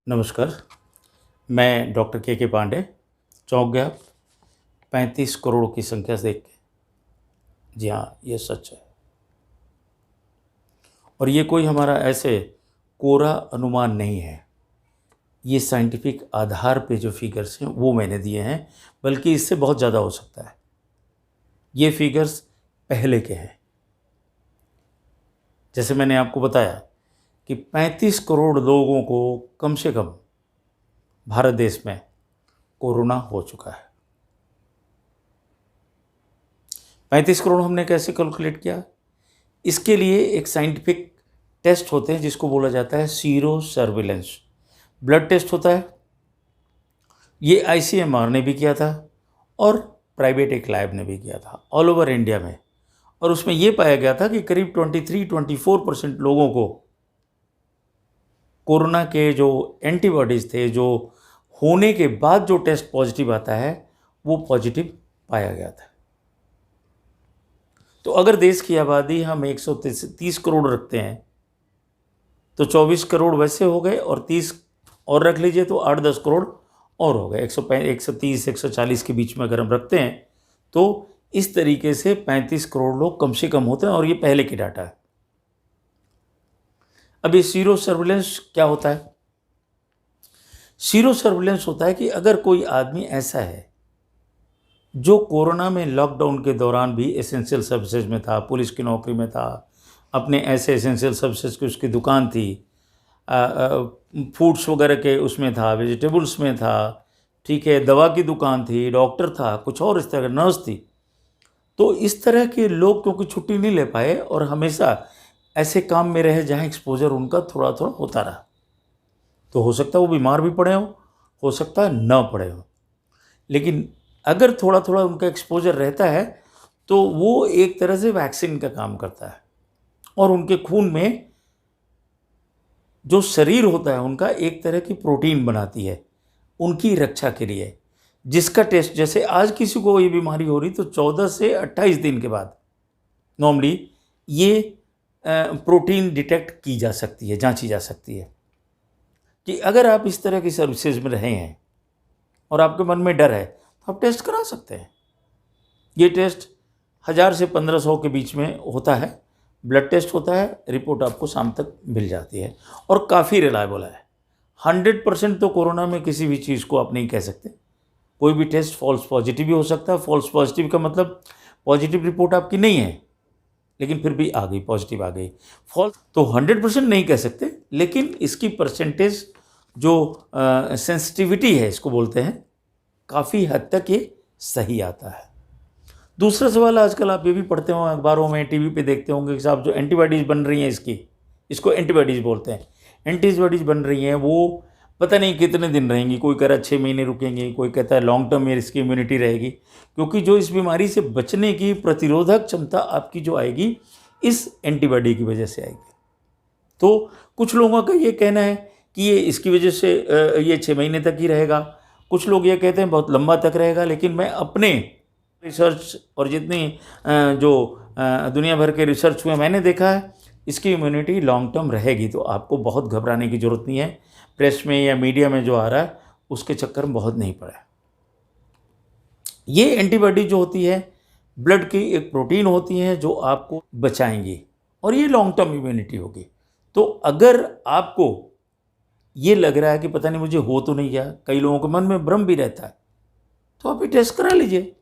नमस्कार। मैं डॉक्टर के पांडे। चौंक गया 35 करोड़ की संख्या से देख के। जी हाँ, ये सच है और ये कोई हमारा ऐसे कोरा अनुमान नहीं है। ये साइंटिफिक आधार पे जो फिगर्स हैं वो मैंने दिए हैं, बल्कि इससे बहुत ज़्यादा हो सकता है। ये फिगर्स पहले के हैं। जैसे मैंने आपको बताया कि 35 करोड़ लोगों को कम से कम भारत देश में कोरोना हो चुका है। 35 करोड़ हमने कैसे कैलकुलेट किया? इसके लिए एक साइंटिफिक टेस्ट होते हैं जिसको बोला जाता है सीरो सर्विलेंस। ब्लड टेस्ट होता है। ये आईसीएमआर ने भी किया था और प्राइवेट एक लैब ने भी किया था ऑल ओवर इंडिया में। और उसमें ये पाया गया था कि करीब 23-24% लोगों को कोरोना के जो एंटीबॉडीज़ थे, जो होने के बाद जो टेस्ट पॉजिटिव आता है, वो पॉजिटिव पाया गया था। तो अगर देश की आबादी हम 130 करोड़ रखते हैं तो 24 करोड़ वैसे हो गए और 30 और रख लीजिए तो 8-10 करोड़ और हो गए। 130-140 के बीच में अगर हम रखते हैं तो इस तरीके से 35 करोड़ लोग कम से कम होते हैं और ये पहले की डाटा है। अब ये सीरो सर्विलेंस क्या होता है? सीरो सर्विलेंस होता है कि अगर कोई आदमी ऐसा है जो कोरोना में लॉकडाउन के दौरान भी एसेंशियल सर्विसेज में था, पुलिस की नौकरी में था, अपने ऐसे एसेंशियल सर्विसेज की उसकी दुकान थी, फूड्स वगैरह के उसमें था, वेजिटेबल्स में था, ठीक है, दवा की दुकान थी, डॉक्टर था, कुछ और इस तरह नर्स थी। तो इस तरह के लोग क्योंकि छुट्टी नहीं ले पाए और हमेशा ऐसे काम में रहे जहाँ एक्सपोजर उनका थोड़ा थोड़ा होता रहा, तो हो सकता है वो बीमार भी पड़े हो सकता है न पड़े हो। लेकिन अगर थोड़ा थोड़ा उनका एक्सपोजर रहता है तो वो एक तरह से वैक्सीन का काम करता है और उनके खून में जो शरीर होता है उनका एक तरह की प्रोटीन बनाती है उनकी रक्षा के लिए, जिसका टेस्ट जैसे आज किसी को ये बीमारी हो रही तो 14 से 28 दिन के बाद नॉर्मली ये प्रोटीन डिटेक्ट की जा सकती है, जांची जा सकती है कि अगर आप इस तरह की सर्विसेज में रहे हैं और आपके मन में डर है तो आप टेस्ट करा सकते हैं। ये टेस्ट 1000 से 1500 के बीच में होता है। ब्लड टेस्ट होता है, रिपोर्ट आपको शाम तक मिल जाती है और काफ़ी रिलायबल है। 100% तो कोरोना में किसी भी चीज़ को आप नहीं कह सकते। कोई भी टेस्ट फॉल्स पॉजिटिव भी हो सकता है। फॉल्स पॉजिटिव का मतलब पॉजिटिव रिपोर्ट आपकी नहीं है लेकिन फिर भी आ गई, पॉजिटिव आ गई। फॉल्स तो 100% नहीं कह सकते, लेकिन इसकी परसेंटेज जो सेंसिटिविटी है इसको बोलते हैं, काफ़ी हद तक ये सही आता है। दूसरा सवाल, आजकल आप ये भी पढ़ते हो अखबारों में, टीवी पे देखते होंगे कि साहब जो एंटीबॉडीज़ बन रही हैं इसको एंटीबॉडीज़ बोलते हैं। एंटीबॉडीज़ बन रही हैं वो पता नहीं कितने दिन रहेंगी। कोई कह रहा है 6 महीने रुकेंगी, कोई कहता है लॉन्ग टर्म में इसकी इम्यूनिटी रहेगी, क्योंकि जो इस बीमारी से बचने की प्रतिरोधक क्षमता आपकी जो आएगी इस एंटीबॉडी की वजह से आएगी। तो कुछ लोगों का ये कहना है कि ये इसकी वजह से ये 6 महीने तक ही रहेगा। कुछ लोग ये कहते हैं बहुत लंबा तक रहेगा। लेकिन मैं अपने रिसर्च और जितनी जो दुनिया भर के रिसर्च हुए मैंने देखा है इसकी इम्यूनिटी लॉन्ग टर्म रहेगी। तो आपको बहुत घबराने की ज़रूरत नहीं है। प्रेस में या मीडिया में जो आ रहा है उसके चक्कर में बहुत नहीं पड़ा। ये एंटीबॉडी जो होती है ब्लड की एक प्रोटीन होती है जो आपको बचाएंगी और ये लॉन्ग टर्म इम्यूनिटी होगी। तो अगर आपको ये लग रहा है कि पता नहीं मुझे हो तो नहीं गया, कई लोगों के मन में भ्रम भी रहता है, तो आप ये टेस्ट करा लीजिए।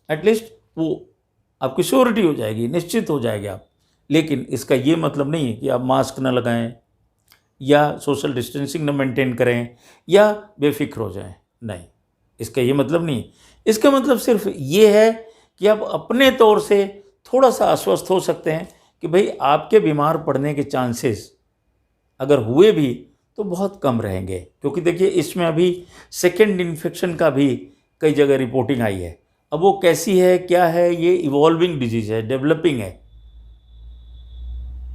एटलीस्ट वो आपकी श्योरिटी हो जाएगी, निश्चित हो जाएगी आप। लेकिन इसका ये मतलब नहीं है कि आप मास्क न लगाएं या सोशल डिस्टेंसिंग न मेंटेन करें या बेफिक्र हो जाएं। नहीं, इसका ये मतलब नहीं। इसका मतलब सिर्फ ये है कि आप अपने तौर से थोड़ा सा आश्वस्त हो सकते हैं कि भाई आपके बीमार पड़ने के चांसेस अगर हुए भी तो बहुत कम रहेंगे। क्योंकि देखिए इसमें अभी सेकेंड इन्फेक्शन का भी कई जगह रिपोर्टिंग आई है। अब वो कैसी है, क्या है, ये इवॉल्विंग डिजीज़ है, डेवलपिंग है,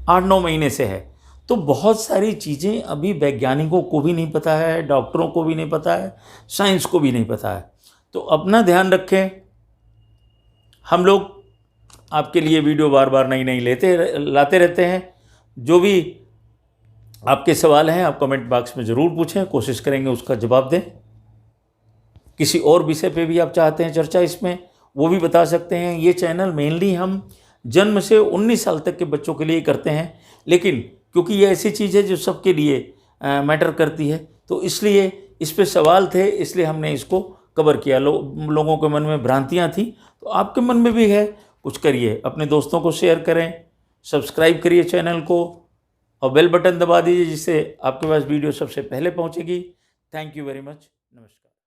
8-9 महीने से है। तो बहुत सारी चीज़ें अभी वैज्ञानिकों को भी नहीं पता है, डॉक्टरों को भी नहीं पता है, साइंस को भी नहीं पता है। तो अपना ध्यान रखें। हम लोग आपके लिए वीडियो बार बार नई नई लाते रहते हैं। जो भी आपके सवाल हैं, आप कमेंट बॉक्स में ज़रूर पूछें, कोशिश करेंगे उसका जवाब दें। किसी और विषय पे भी आप चाहते हैं चर्चा इसमें, वो भी बता सकते हैं। ये चैनल मेनली हम जन्म से 19 साल तक के बच्चों के लिए करते हैं, लेकिन क्योंकि ये ऐसी चीज़ है जो सबके लिए मैटर करती है, तो इसलिए इस पे सवाल थे, इसलिए हमने इसको कवर किया। लोगों के मन में भ्रांतियाँ थी, तो आपके मन में भी है, कुछ करिए, अपने दोस्तों को शेयर करें, सब्सक्राइब करिए चैनल को और बेल बटन दबा दीजिए, जिससे आपके पास वीडियो सबसे पहले पहुंचेगी। Thank you very much. नमस्कार।